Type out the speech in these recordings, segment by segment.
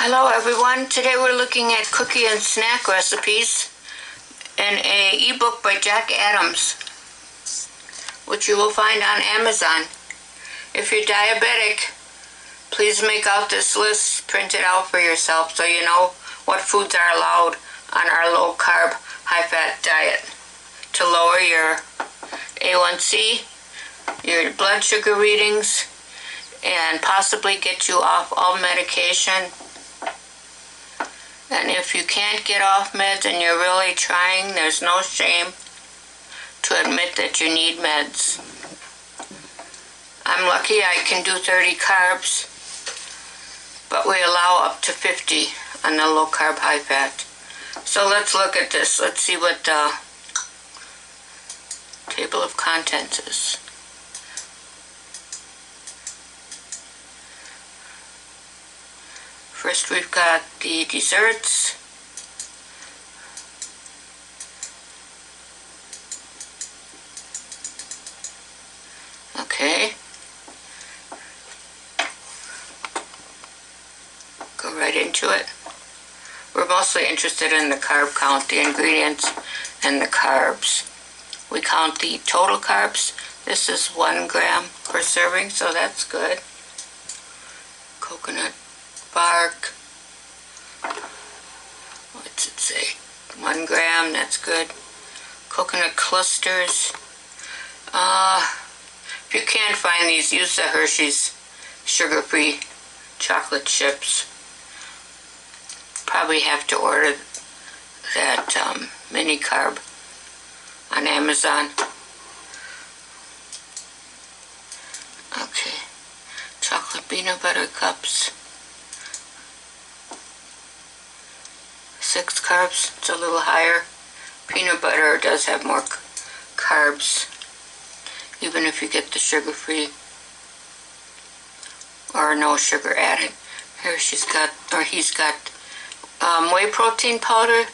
Hello everyone, today we're looking at cookie and snack recipes in an ebook by Jack Adams, which you will find on Amazon. If you're diabetic, please make out this list, print it out for yourself so you know what foods are allowed on our low-carb, high-fat diet to lower your A1C, your blood sugar readings, and possibly get you off all medication. And if you can't get off meds and you're really trying, there's no shame to admit that you need meds. I'm lucky I can do 30 carbs, but we allow up to 50 on the low carb, high fat. So let's look at this. Let's see what the table of contents is. First we've got the desserts. Okay. Go right into it. We're mostly interested in the carb count, the ingredients, and the carbs. We count the total carbs. This is 1 gram per serving, so that's good. Coconut bark, what's it say? 1 gram, that's good. Coconut clusters. If you can't find these, use the Hershey's sugar-free chocolate chips. Probably have to order that mini carb on Amazon. Okay, chocolate peanut butter cups. 6 carbs, it's a little higher. Peanut butter does have more carbs, even if you get the sugar-free or no sugar added. Here he's got whey protein powder.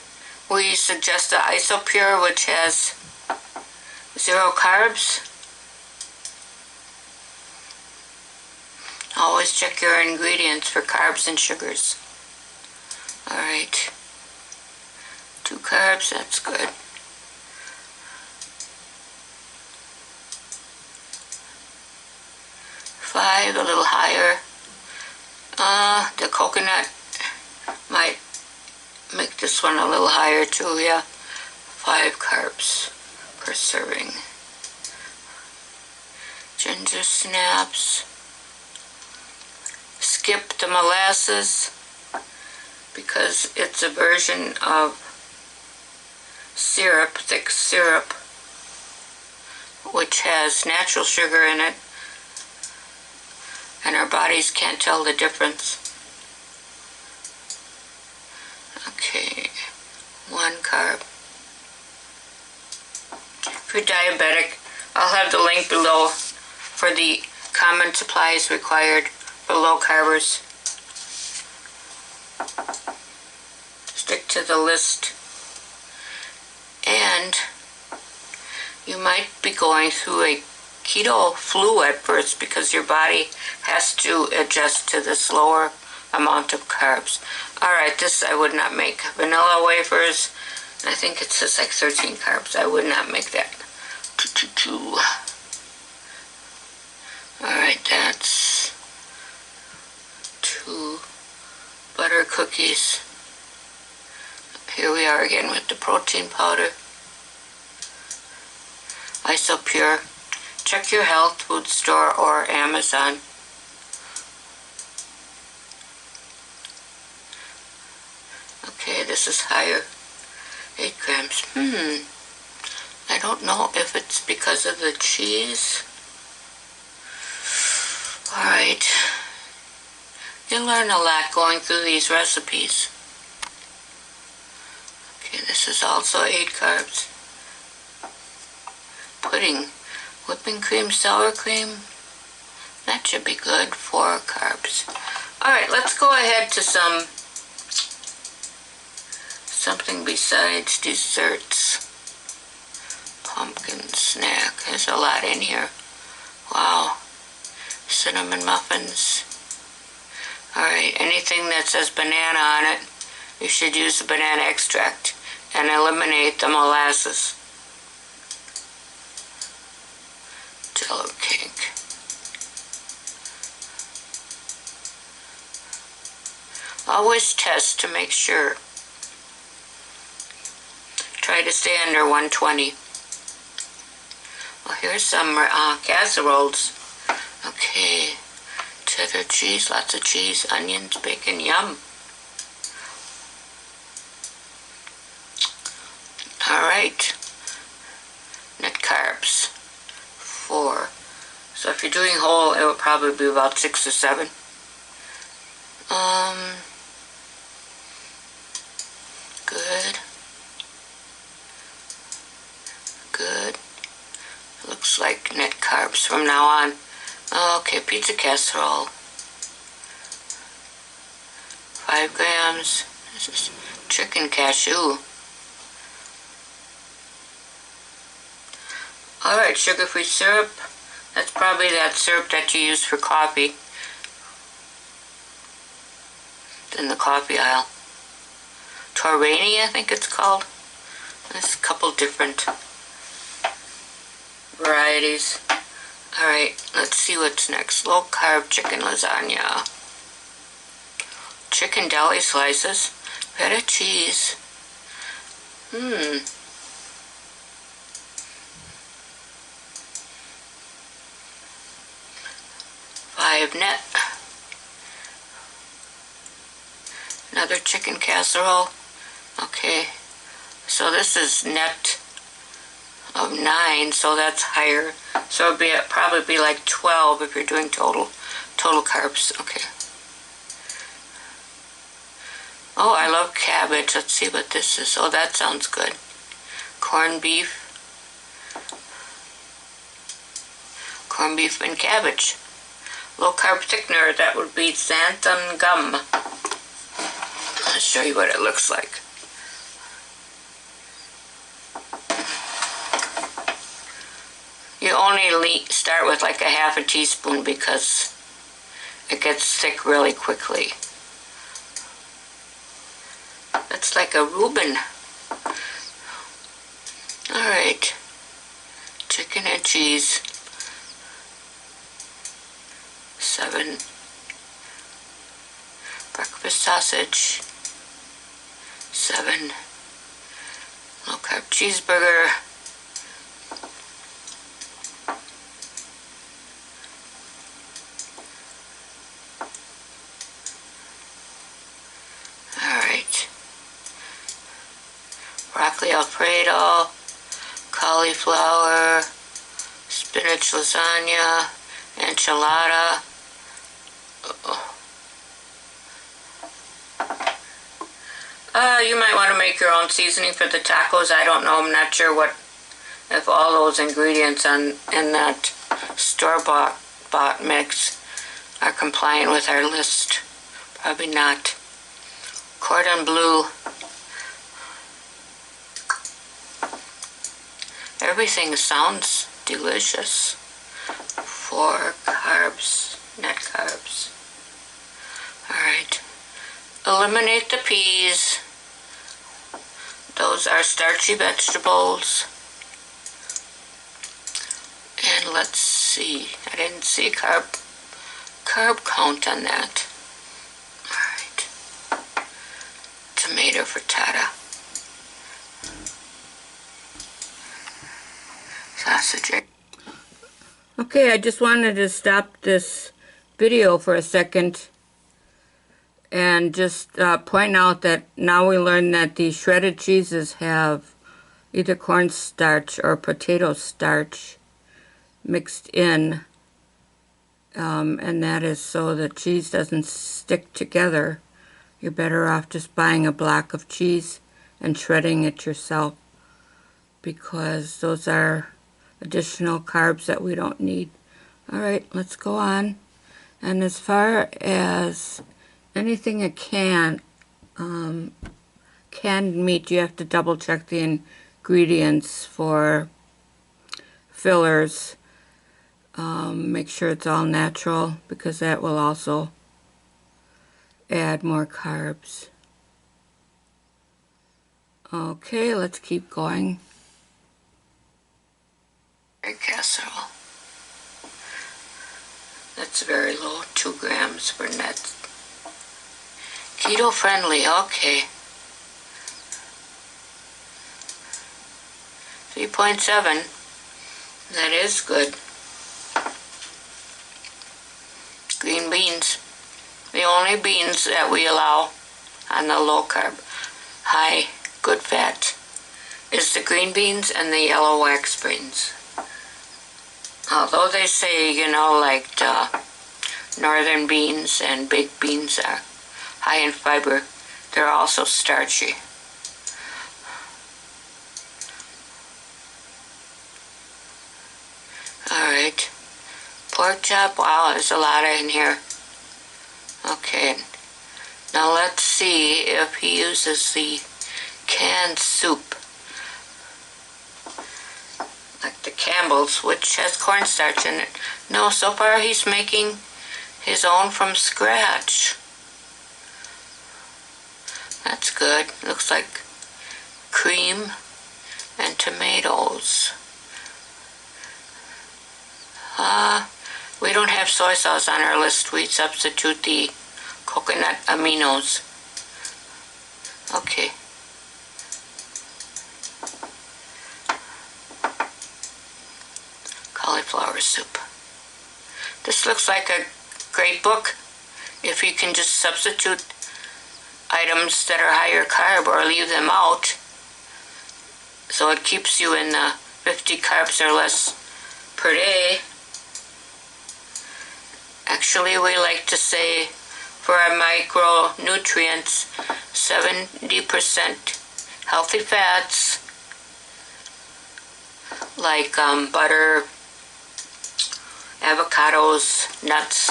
We suggest the Isopure, which has 0 carbs. Always check your ingredients for carbs and sugars. Alright. 2 carbs, that's good. 5, a little higher. The coconut might make this one a little higher too, yeah. 5 carbs per serving. Ginger snaps. Skip the molasses because it's a version of syrup, thick syrup, which has natural sugar in it, and our bodies can't tell the difference. Okay, 1 carb. If you're diabetic, I'll have the link below for the common supplies required for low carbers. Stick to the list. And you might be going through a keto flu at first because your body has to adjust to this lower amount of carbs. Alright, this I would not make. Vanilla wafers, I think it says like 13 carbs. I would not make that. Alright, that's 2 butter cookies. Here we are again with the protein powder. Isopure. Check your health food store or Amazon. Okay, this is higher. 8 grams. I don't know if it's because of the cheese. Alright. You'll learn a lot going through these recipes. Okay, this is also 8 carbs. Pudding, whipping cream, sour cream. That should be good. 4 carbs. Alright, let's go ahead to something besides desserts. Pumpkin snack. There's a lot in here. Wow. Cinnamon muffins. Alright, anything that says banana on it, you should use the banana extract and eliminate the molasses. Jello cake. Always test to make sure. Try to stay under 120. Well, here's some casseroles. Okay, cheddar cheese, lots of cheese, onions, bacon, yum. Alright, net carbs, 4. So if you're doing whole, it would probably be about 6 or 7. Good. Good. Looks like net carbs from now on. Okay, pizza casserole. 5 grams. This is chicken cashew. Alright, sugar-free syrup. That's probably that syrup that you use for coffee. It's in the coffee aisle. Torrani, I think it's called. There's a couple different varieties. Alright, let's see what's next. Low carb chicken lasagna. Chicken deli slices. Feta cheese. 5 net. Another chicken casserole. Okay, so this is net of 9, so that's higher. So it'd probably be like 12 if you're doing total carbs. Okay. Oh, I love cabbage. Let's see what this is. Oh, that sounds good. Corned beef. Corned beef and cabbage. Low carb thickener, that would be xanthan gum. I'll show you what it looks like. You only start with like a half a teaspoon because it gets thick really quickly. That's like a Reuben. Alright. Chicken and cheese. 7. Breakfast sausage. 7. Low carb cheeseburger. Alright. Broccoli Alfredo. Cauliflower. Spinach lasagna. Enchilada. You might want to make your own seasoning for the tacos. I don't know. I'm not sure if all those ingredients in that store-bought mix are compliant with our list. Probably not. Cordon bleu. Everything sounds delicious. 4 carbs, net carbs. Alright. Eliminate the peas. Those are starchy vegetables. And let's see. I didn't see carb count on that. Alright. Tomato frittata. Sausage. Okay, I just wanted to stop this video for a second and just point out that now we learned that the shredded cheeses have either cornstarch or potato starch mixed in, and that is so the cheese doesn't stick together. You're better off just buying a block of cheese and shredding it yourself, because those are additional carbs that we don't need. Alright, let's go on. And as far as anything a canned meat, you have to double check the ingredients for fillers. Make sure it's all natural, because that will also add more carbs. Okay, let's keep going. Casserole. That's very low, 2 grams per net. Keto friendly, okay. 3.7, that is good. Green beans, the only beans that we allow on the low carb, high good fat is the green beans and the yellow wax beans. Although they say, you know, like northern beans and baked beans are high in fiber, they're also starchy. Alright, pork chop, wow, there's a lot in here. Okay, now let's see if he uses the canned soup, like the Campbell's, which has cornstarch in it. No, so far he's making his own from scratch. That's good. Looks like cream and tomatoes. We don't have soy sauce on our list. We substitute the coconut aminos. Okay. Cauliflower soup. This looks like a great book if you can just substitute items that are higher carb or leave them out, so it keeps you in 50 carbs or less per day. Actually, we like to say for our micronutrients, 70% healthy fats like butter, avocados, nuts,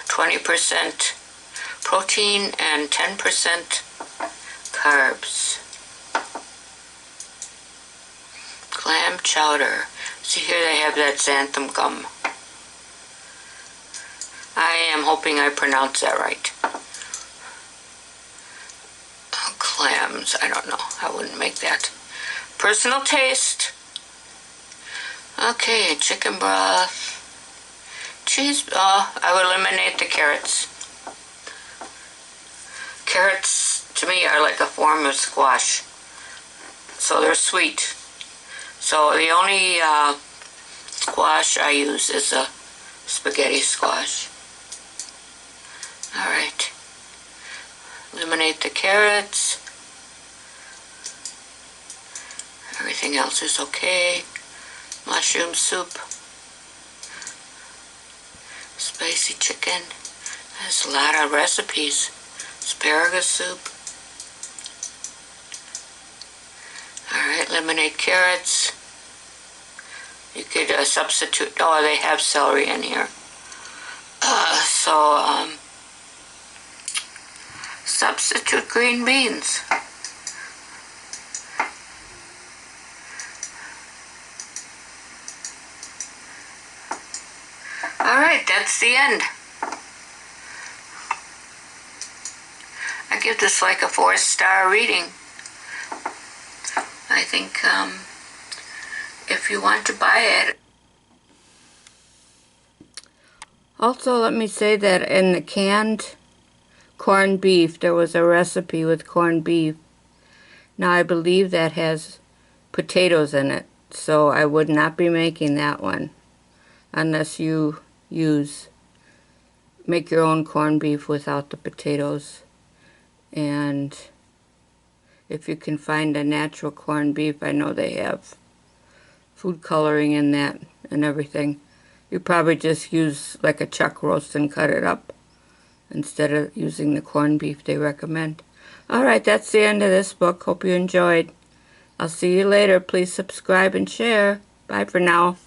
20% protein and 10% carbs. Clam chowder. See here they have that xanthan gum. I am hoping I pronounce that right. Clams, I don't know. I wouldn't make that. Personal taste. Okay, chicken broth. Cheese, I would eliminate the carrots. Carrots, to me, are like a form of squash. So they're sweet. So the only squash I use is a spaghetti squash. Alright. Eliminate the carrots. Everything else is okay. Mushroom soup. Spicy chicken. There's a lot of recipes. Asparagus soup. Alright, eliminate carrots. You could substitute, oh, they have celery in here. Substitute green beans. Alright, that's the end. I give this like a 4-star reading. I think if you want to buy it. Also, let me say that in the canned corned beef, there was a recipe with corned beef. Now, I believe that has potatoes in it, so I would not be making that one unless you make your own corned beef without the potatoes. And if you can find a natural corned beef, I know they have food coloring in that and everything. You probably just use like a chuck roast and cut it up instead of using the corned beef they recommend. Alright, that's the end of this book. Hope you enjoyed. I'll see you later. Please subscribe and share. Bye for now.